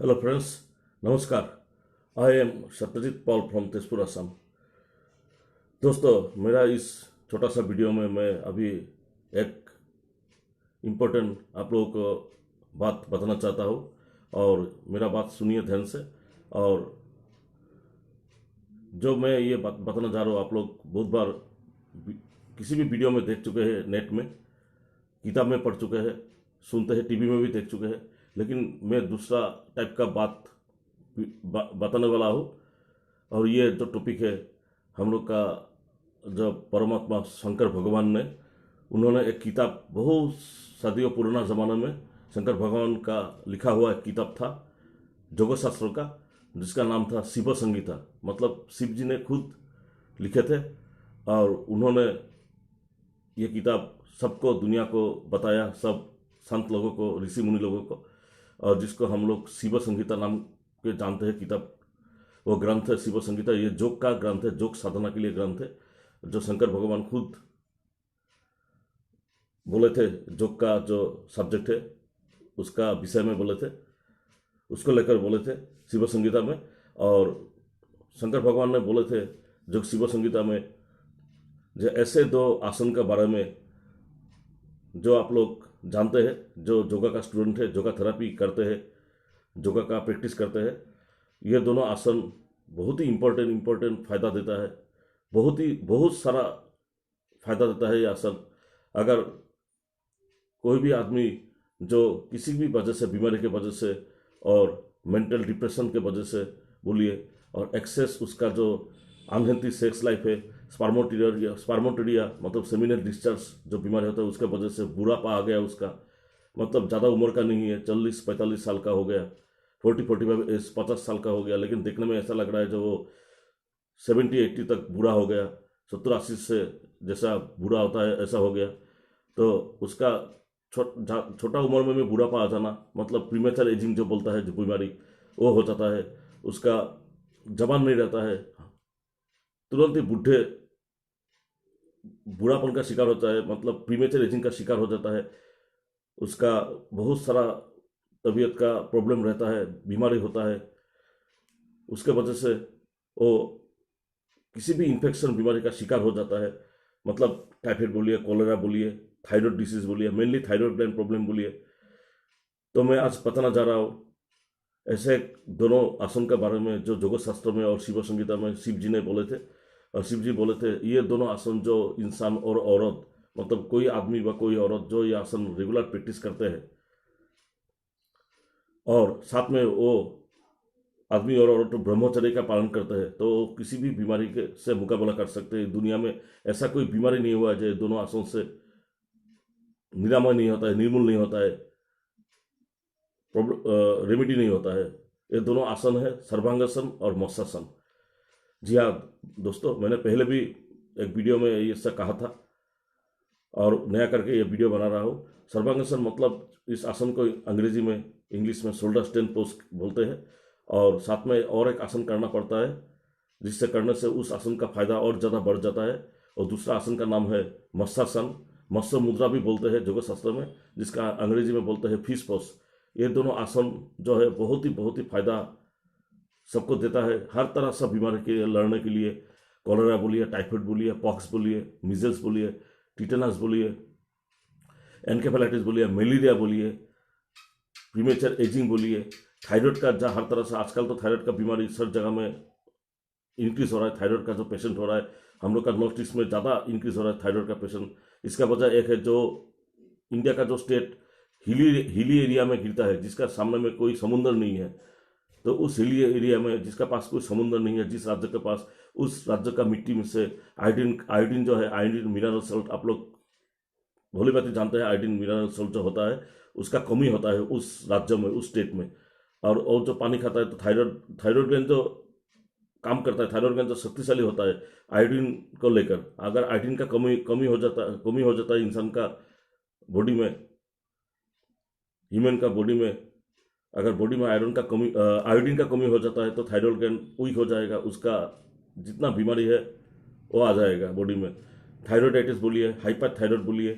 Hello friends, नमस्कार। I am Satyajit Paul from Tezpur Assam. दोस्तों, मेरा इस छोटा सा वीडियो में मैं अभी एक इम्पोर्टेंट आप लोगों को बात बताना चाहता हूँ और मेरा बात सुनिए ध्यान से। और जो मैं ये बात बताना चाह रहा हूँ, आप लोग बहुत बार किसी भी वीडियो में देख चुके हैं, नेट में, किताब में पढ़ चुके हैं, सुनते हैं, टीवी में भी देख चुके हैं। लेकिन मैं दूसरा टाइप का बात बताने वाला हूँ। और ये जो टॉपिक है, हम लोग का जो परमात्मा शंकर भगवान ने, उन्होंने एक किताब, बहुत सदियों पुराना ज़माना में शंकर भगवान का लिखा हुआ एक किताब था जोग शास्त्र का, जिसका नाम था शिव संगीता। मतलब शिव जी ने खुद लिखे थे और उन्होंने ये किताब सबको, दुनिया को बताया, सब संत लोगों को, ऋषि मुनि लोगों को। और जिसको हम लोग शिव संगीता नाम के जानते हैं किताब, वो ग्रंथ है शिव संगीता। ये योग का ग्रंथ है, योग साधना के लिए ग्रंथ है, जो शंकर भगवान खुद बोले थे। योग का जो सब्जेक्ट है, उसका विषय में बोले थे, उसको लेकर बोले थे शिव संगीता में। और शंकर भगवान ने बोले थे योग शिव संगीता में, जो ऐसे दो आसन के बारे में जो आप लोग जानते हैं, जो योगा का स्टूडेंट है, योगा थेरापी करते हैं, योगा का प्रैक्टिस करते हैं, ये दोनों आसन बहुत ही इम्पोर्टेंट फ़ायदा देता है। बहुत सारा फ़ायदा देता है ये आसन। अगर कोई भी आदमी जो किसी भी वजह से, बीमारी के वजह से और मेंटल डिप्रेशन के वजह से बोलिए, और एक्सेस उसका जो अनहेल्थी सेक्स लाइफ है, स्पर्मेटोरिया मतलब सेमिनल डिस्चार्ज जो बीमारी होता है, उसके वजह से बुढ़ापा आ गया उसका, मतलब ज़्यादा उम्र का नहीं है, 40-45 साल का हो गया, 40-45 50 साल का हो गया, लेकिन देखने में ऐसा लग रहा है जो वो 70-80 तक बूढ़ा हो गया, 70-80 से जैसा बूढ़ा होता है ऐसा हो गया। तो उसका छोटा उम्र में बूढ़ापा आ जाना, मतलब प्रीमेचर एजिंग जो बोलता है, जो बीमारी, वो हो जाता है। उसका जवान नहीं रहता है, तुरंत ही बूढ़ापन का शिकार होता है, मतलब प्रीमेचर एजिंग का शिकार हो जाता है। उसका बहुत सारा तबीयत का प्रॉब्लम रहता है, बीमारी होता है। उसके वजह से वो किसी भी इन्फेक्शन बीमारी का शिकार हो जाता है। मतलब टाइफाइड बोलिए, कोलेरा बोलिए, थायराइड डिसीज बोलिए, मेनली थायराइड ग्लैंड प्रॉब्लम बोलिए। तो मैं आज बताना जा रहा हूँ ऐसे दोनों आसन के बारे में जो जोग शास्त्र में और शिव संगीता में शिव जी ने बोले थे। और शिव जी बोले थे ये दोनों आसन जो इंसान और औरत, मतलब कोई आदमी व कोई औरत जो ये आसन रेगुलर प्रैक्टिस करते हैं, और साथ में वो आदमी और औरत ब्रह्मचर्य का पालन करते हैं, तो वो किसी भी बीमारी के से मुकाबला कर सकते हैं। दुनिया में ऐसा कोई बीमारी नहीं हुआ है जो दोनों आसन से निरामय नहीं होता है, निर्मूल नहीं होता है, रेमेडी नहीं होता है। ये दोनों आसन है, सर्वांगासन और मत्स्यासन। जी हाँ दोस्तों, मैंने पहले भी एक वीडियो में ये सब कहा था और नया करके ये वीडियो बना रहा हूँ। सर्वांगासन मतलब इस आसन को अंग्रेजी में, इंग्लिश में शोल्डर स्ट्रेंथ पोज बोलते हैं। और साथ में और एक आसन करना पड़ता है, जिससे करने से उस आसन का फायदा और ज़्यादा बढ़ जाता है। और दूसरा आसन का नाम है मत्स्यासन, मत्स्य मुद्रा भी बोलते हैं योग शास्त्र में, जिसका अंग्रेजी में बोलते हैं फिश पोज। ये दोनों आसन जो है बहुत ही फायदा सबको देता है, हर तरह से बीमारी के लड़ने के लिए। कॉलेरा बोलिए, टाइफाइड बोलिए, पॉक्स बोलिए, मीजल्स बोलिए, टिटेनस बोलिए, एनकेफेलाइटिस बोलिए, मलेरिया बोलिए, प्रीमेचर एजिंग बोलिए, थायराइड का जहाँ हर तरह से, आजकल तो थायराइड का बीमारी सब जगह में इंक्रीज हो रहा है। थायराइड का जो पेशेंट हो रहा है, हम लोग का नॉर्थ ईस्ट में ज़्यादा इंक्रीज हो रहा है थायराइड का पेशेंट। इसका वजह एक है, जो इंडिया का जो स्टेट हिली एरिया में गिरता है, जिसका सामने में कोई समुंदर नहीं है, तो उस हिली एरिया में जिसका पास कोई समुद्र नहीं है, जिस राज्य के पास, उस राज्य का मिट्टी में से आयोडीन जो है, आयोडीन मिनरल सॉल्ट, आप लोग भोली भांति जानते हैं, आयोडीन मिनरल सॉल्ट जो होता है उसका कमी होता है उस राज्य में, उस स्टेट में। और जो पानी खाता है, तो थायराइड ग्लैंड जो काम करता है, थायराइड ग्लैंड जो शक्तिशाली होता है आयोडीन को लेकर, अगर आयोडीन का कमी हो जाता है इंसान का बॉडी में, ह्यूमन का बॉडी में, अगर बॉडी में आयोडीन का कमी हो जाता है, तो थायराइड ग्लैंड वीक हो जाएगा, उसका जितना बीमारी है वो आ जाएगा बॉडी में। थायराइडाइटिस बोलिए, हाइपर थायराइड बोलिए,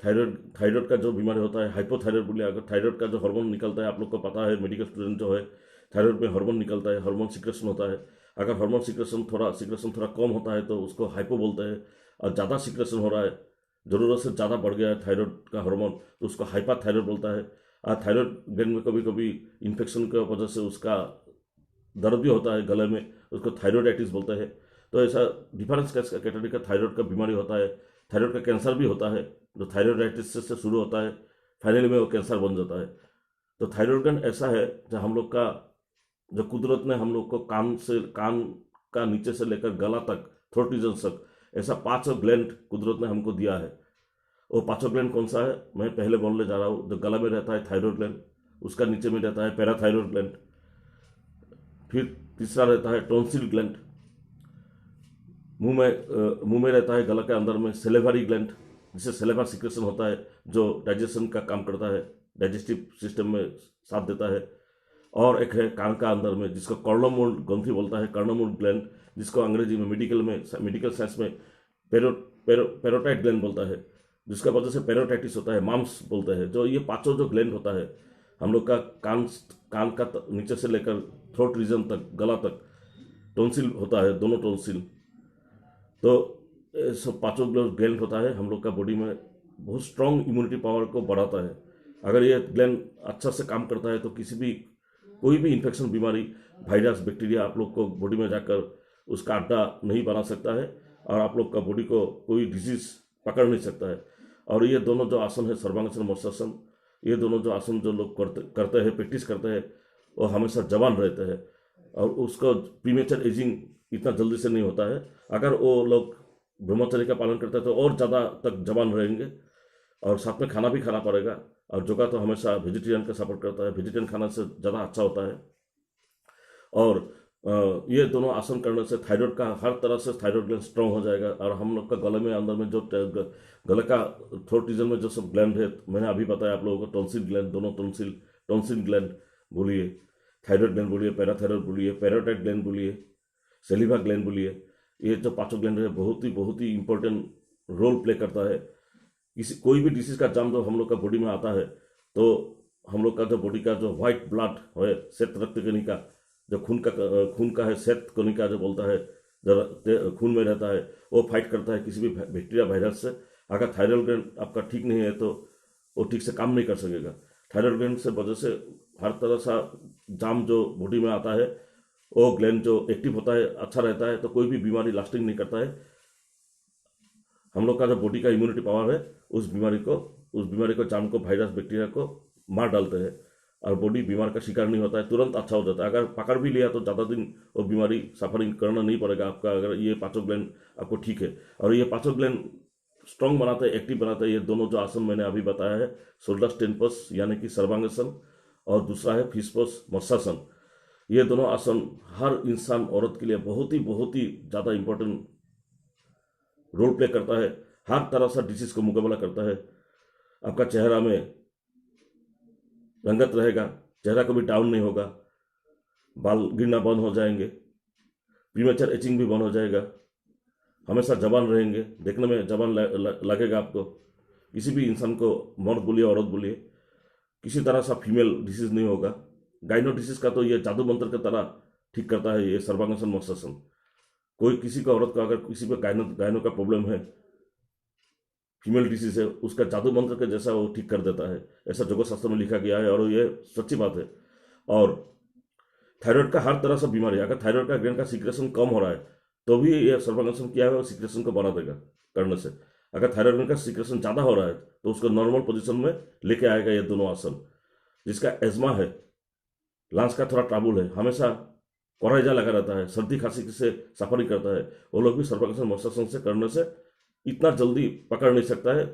थायराइड थायराइड का जो बीमारी होता है हाइपोथायराइड बोलिए, अगर थायराइड का जो हार्मोन निकलता है, आप लोग को पता है मेडिकल स्टूडेंट जो है, थायराइड में हार्मोन निकलता है, हार्मोन सिक्रेशन होता है। अगर हार्मोन सिक्रेशन थोड़ा कम होता है तो उसको हाइपो बोलते हैं, और ज़्यादा सिक्रेशन हो रहा है, ज़रूरत से ज़्यादा बढ़ गया है थायराइड का हार्मोन, तो उसको हाइपाथायराइड बोलता है। और थायराइड ग्लैंड में कभी कभी इन्फेक्शन की वजह से उसका दर्द भी होता है गले में, उसको थायराइडाइटिस बोलते हैं। तो ऐसा डिफरेंस कैटेगरी का थायराइड का बीमारी होता है। थायराइड का कैंसर भी होता है, जो थायराइडाइटिस से शुरू होता है, फाइनली में वो कैंसर बन जाता है। तो थायराइड ग्लैंड ऐसा है जो हम लोग का, जो कुदरत ने हम लोग को कान का नीचे से लेकर गला तक, थ्रोट रीजन तक, ऐसा 5 ग्लैंड कुदरत ने हमको दिया है। वो 5 ग्लैंड कौन सा है, मैं पहले बोलने जा रहा हूँ। जो गला में रहता है थायराइड ग्लैंड, उसका नीचे में रहता है पैराथायराइड ग्लैंड। फिर तीसरा रहता है टॉन्सिल ग्लैंड। मुंह में रहता है, गला के अंदर में सेलेवरी ग्लैंड, जिससे सेलेवा सिक्रेशन होता है, जो डाइजेशन का काम करता है, डाइजेस्टिव सिस्टम में साथ देता है। और एक है कान का अंदर में, जिसको कर्णमूल ग्रंथि बोलता है, कर्णमूल ग्लैंड, जिसको अंग्रेजी में मेडिकल साइंस में पेरोटाइट ग्लैंड बोलता है, जिसका वजह से पेरोटाइटिस होता है, माम्स बोलते हैं। जो ये 5 जो ग्लैंड होता है हम लोग का, कान का नीचे से लेकर थ्रोट रीजन तक, गला तक, टॉन्सिल होता है, दोनों टॉन्सिल। तो सब 5 ग्लैंड होता है हम लोग का बॉडी में, बहुत स्ट्रांग इम्यूनिटी पावर को बढ़ाता है। अगर ये ग्लैंड अच्छा से काम करता है तो कोई भी इन्फेक्शन बीमारी, वायरस, बैक्टीरिया आप लोग को बॉडी में जाकर उसका अड्डा नहीं बना सकता है, और आप लोग का बॉडी को कोई डिजीज पकड़ नहीं सकता है। और ये दोनों जो आसन है, सर्वांगासन, मत्स्यासन, ये दोनों जो आसन जो लोग करते हैं, प्रैक्टिस करते हैं, वो हमेशा जवान रहते हैं, और उसको प्रीमेचर एजिंग इतना जल्दी से नहीं होता है। अगर वो लोग ब्रह्मचर्य का पालन करते हैं तो और ज़्यादा तक जवान रहेंगे। और साथ में खाना भी खाना पड़ेगा, और योगा तो हमेशा वेजिटेरियन का सपोर्ट करता है, वेजिटेरियन खाना से ज़्यादा अच्छा होता है। और ये दोनों आसन करने से थायराइड का हर तरह से थायराइड ग्लैंड स्ट्रांग हो जाएगा। और हम लोग का गले में अंदर में जो गले का थ्रोट रीजन में जो सब ग्लैंड है, मैंने अभी बताया आप लोगों को, टॉन्सिल ग्लैंड, दोनों टॉन्सिल ग्लैंड बोलिए, थायराइड ग्लैंड बोलिए, पैराथायराइड बोलिए, पैराटाइड ग्लैंड बोलिए, सेलिवा ग्लैंड बोलिए, ये जो 5 ग्लैंड है बहुत ही इंपॉर्टेंट रोल प्ले करता है। कोई भी डिसीज का जम जो हम लोग का बॉडी में आता है, तो हम लोग का जो बॉडी का जो व्हाइट ब्लड है, श्वेत रक्त कणिका, जो खून का है, श्वेत कणिका जो बोलता है, जो खून में रहता है, वो फाइट करता है किसी भी बैक्टीरिया, वायरस से। अगर थायराइड ग्लैंड आपका ठीक नहीं है तो वो ठीक से काम नहीं कर सकेगा। थायराइड ग्लैंड से वजह से हर तरह सा जाम जो बॉडी में आता है, वो ग्लैंड जो एक्टिव होता है, अच्छा रहता है, तो कोई भी बीमारी लास्टिंग नहीं करता है। हम लोग का जो बॉडी का इम्यूनिटी पावर है, उस बीमारी को, जाम को, वायरस, बैक्टीरिया को मार डालते हैं, और बॉडी बीमार का शिकार नहीं होता है, तुरंत अच्छा हो जाता है। अगर पकड़ भी लिया तो ज़्यादा दिन वो बीमारी सफरिंग करना नहीं पड़ेगा आपका, अगर ये 5 ग्लैंड आपको ठीक है। और ये 5 ग्लैंड स्ट्रॉन्ग बनाते हैं, एक्टिव बनाते हैं, ये दोनों जो आसन मैंने अभी बताया है, शोल्डर टेम्पस यानी कि सर्वांगासन, और दूसरा है फिशपोस मत्स्यासन। ये दोनों आसन हर इंसान, औरत के लिए बहुत ही ज़्यादा इंपॉर्टेंट रोल प्ले करता है, हर तरह से डिसीज को मुकाबला करता है। आपका चेहरा में रंगत रहेगा, चेहरा कभी डाउन नहीं होगा, बाल गिरना बंद हो जाएंगे, प्रीमेचर एचिंग भी बंद हो जाएगा, हमेशा जवान रहेंगे, देखने में जवान लगेगा आपको। किसी भी इंसान को, मर्द बोलिए औरत बोलिए, किसी तरह सा फीमेल डिसीज नहीं होगा। गाइनो डिसीज का तो ये जादू मंत्र की तरह ठीक करता है ये सर्वांगासन, मत्स्यासन। कोई किसी को, औरत को अगर किसी को गायनो का प्रॉब्लम है, फीमेल डिसीज है, उसका जादू मंत्र के जैसा वो ठीक कर देता है, ऐसा योगा शास्त्र में लिखा गया है, और ये सच्ची बात है। और थायराइड का हर तरह से बीमारी, अगर थायराइड का ग्लैंड का सिक्रेशन कम हो रहा है तो भी ये सर्वांगासन किया है, सिक्रेशन को बढ़ा देगा करने से। अगर थायराइड ग्लैंड का सिक्रेशन ज़्यादा हो रहा है तो उसको नॉर्मल पोजिशन में लेके आएगा ये दोनों आसन। जिसका एजमा है, लंग्स का थोड़ा ट्रबल है, हमेशा कोराइजा लगा रहता है, सर्दी खांसी से सफरिंग करता है, वो लोग भी सर्वांगासन, मत्स्यासन से करने से इतना जल्दी पकड़ नहीं सकता है।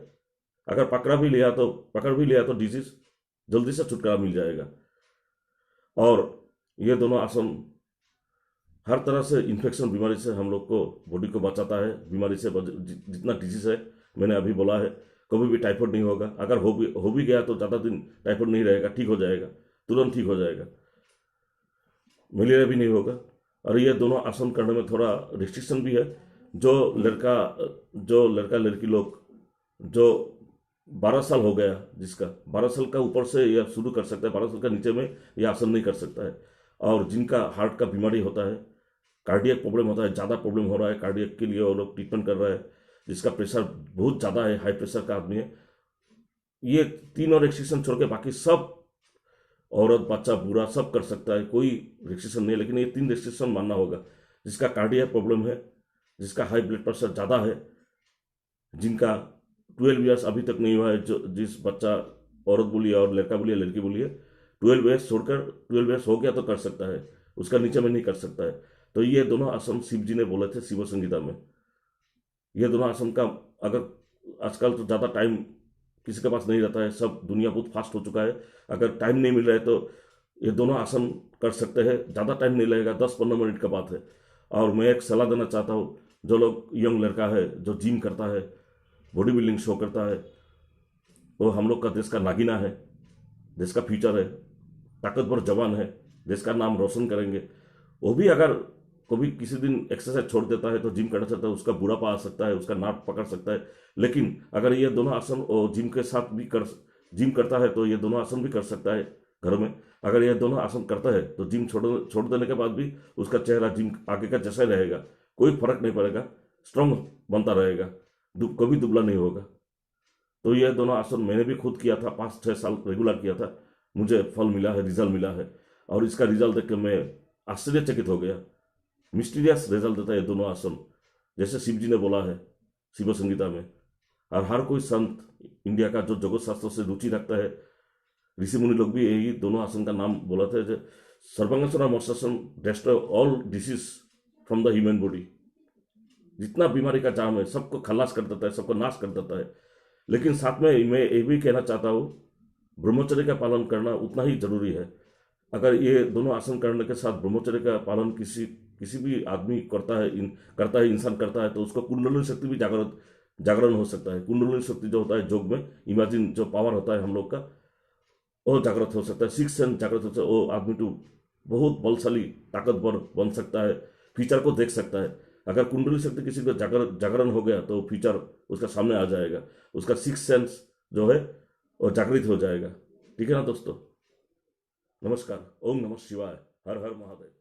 अगर पकड़ भी लिया तो डिजीज जल्दी से छुटकारा मिल जाएगा। और ये दोनों आसन हर तरह से इन्फेक्शन बीमारी से हम लोग को, बॉडी को बचाता है बीमारी से। जितना डिजीज है मैंने अभी बोला है, कभी भी टाइफाइड नहीं होगा। अगर हो भी गया तो ज़्यादा दिन टाइफाइड नहीं रहेगा, ठीक हो जाएगा, तुरंत ठीक हो जाएगा। मलेरिया भी नहीं होगा। और ये दोनों आसन करने में थोड़ा रिस्ट्रिक्शन भी है। जो लड़का लड़की लोग जो 12 साल हो गया, जिसका 12 साल का ऊपर से यह शुरू कर सकता है, 12 साल का नीचे में यह आसन नहीं कर सकता है। और जिनका हार्ट का बीमारी होता है, कार्डियक प्रॉब्लम होता है, ज़्यादा प्रॉब्लम हो रहा है कार्डियक के लिए, वो लोग ट्रीटमेंट कर रहा है, जिसका प्रेशर बहुत ज़्यादा है, हाई प्रेशर का आदमी है, ये 3 और रिस्ट्रिक्शन छोड़ के बाकी सब, औरत बच्चा बूढ़ा सब कर सकता है, कोई रिस्ट्रिक्शन नहीं है। लेकिन ये 3 रिस्ट्रिक्शन मानना होगा। जिसका कार्डियक प्रॉब्लम है, जिसका हाई ब्लड प्रेशर ज़्यादा है, जिनका 12 ईयर्स अभी तक नहीं हुआ है, जो जिस बच्चा, औरत बोलिए और लड़का बोलिए लड़की बोलिए, 12 ईयर्स छोड़कर, 12 ईयर्स हो गया तो कर सकता है, उसका नीचे में नहीं कर सकता है। तो ये दोनों आसन शिव जी ने बोले थे शिव संगीता में। ये दोनों आसन का, अगर आजकल तो ज़्यादा टाइम किसी के पास नहीं रहता है, सब दुनिया बहुत फास्ट हो चुका है, अगर टाइम नहीं मिल रहा है तो ये दोनों आसन कर सकते हैं, ज़्यादा टाइम नहीं लगेगा, 10-15 मिनट का बात है। और मैं एक सलाह देना चाहता हूँ, जो लोग यंग लड़का है जो जिम करता है, बॉडी बिल्डिंग शो करता है, वो हम लोग का देश का नागिना है, देश का फ्यूचर है, ताकतवर जवान है, देश का नाम रोशन करेंगे। वो भी अगर कभी किसी दिन एक्सरसाइज छोड़ देता है तो जिम करना चाहता है, उसका बुढ़ापा आ सकता है, उसका नाक पकड़ सकता है। लेकिन अगर ये दोनों आसन और जिम के साथ भी जिम करता है तो ये दोनों आसन भी कर सकता है घर में। अगर ये दोनों आसन करता है तो जिम छोड़ देने के बाद भी उसका चेहरा जिम आगे का जैसा ही रहेगा, कोई फर्क नहीं पड़ेगा, स्ट्रांग बनता रहेगा, कभी दुबला नहीं होगा। तो ये दोनों आसन मैंने भी खुद किया था, 5-6 साल रेगुलर किया था, मुझे फल मिला है, रिजल्ट मिला है। और इसका रिजल्ट देख के मैं आश्चर्यचकित हो गया। मिस्टीरियस रिजल्ट देता है ये दोनों आसन, जैसे शिव जी ने बोला है शिव संगीता में। और हर कोई संत इंडिया का जो जगत शास्त्र से रुचि रखता है, ऋषि मुनि लोग भी यही दोनों आसन का नाम बोला था, जो सर्वांगासन और matsyasana destroy all disease from the human body. जितना बीमारी का जाम है सबको खलास कर देता है, सबको नाश कर देता है। लेकिन साथ में मैं ये भी कहना चाहता हूँ, ब्रह्मचर्य का पालन करना उतना ही जरूरी है। अगर ये दोनों आसन करने के साथ ब्रह्मचर्य का पालन किसी भी आदमी करता है इंसान करता है, तो उसको कुंडलिनी शक्ति भी जागरण हो सकता है। कुंडलिनी शक्ति जो होता है योग में, इमेजिन जो पावर होता है हम लोग का, वो जागृत हो सकता है, सिक्स सेंस जागृत हो सकता है। वो आदमी तो बहुत बलशाली ताकतवर बन सकता है, फ्यूचर को देख सकता है। अगर कुंडली शक्ति किसी को जागरण हो गया तो फ्यूचर उसका सामने आ जाएगा, उसका सिक्स सेंस जो है वो जागृत हो जाएगा। ठीक है ना दोस्तों, नमस्कार, ओम नमः शिवाय, हर हर महादेव।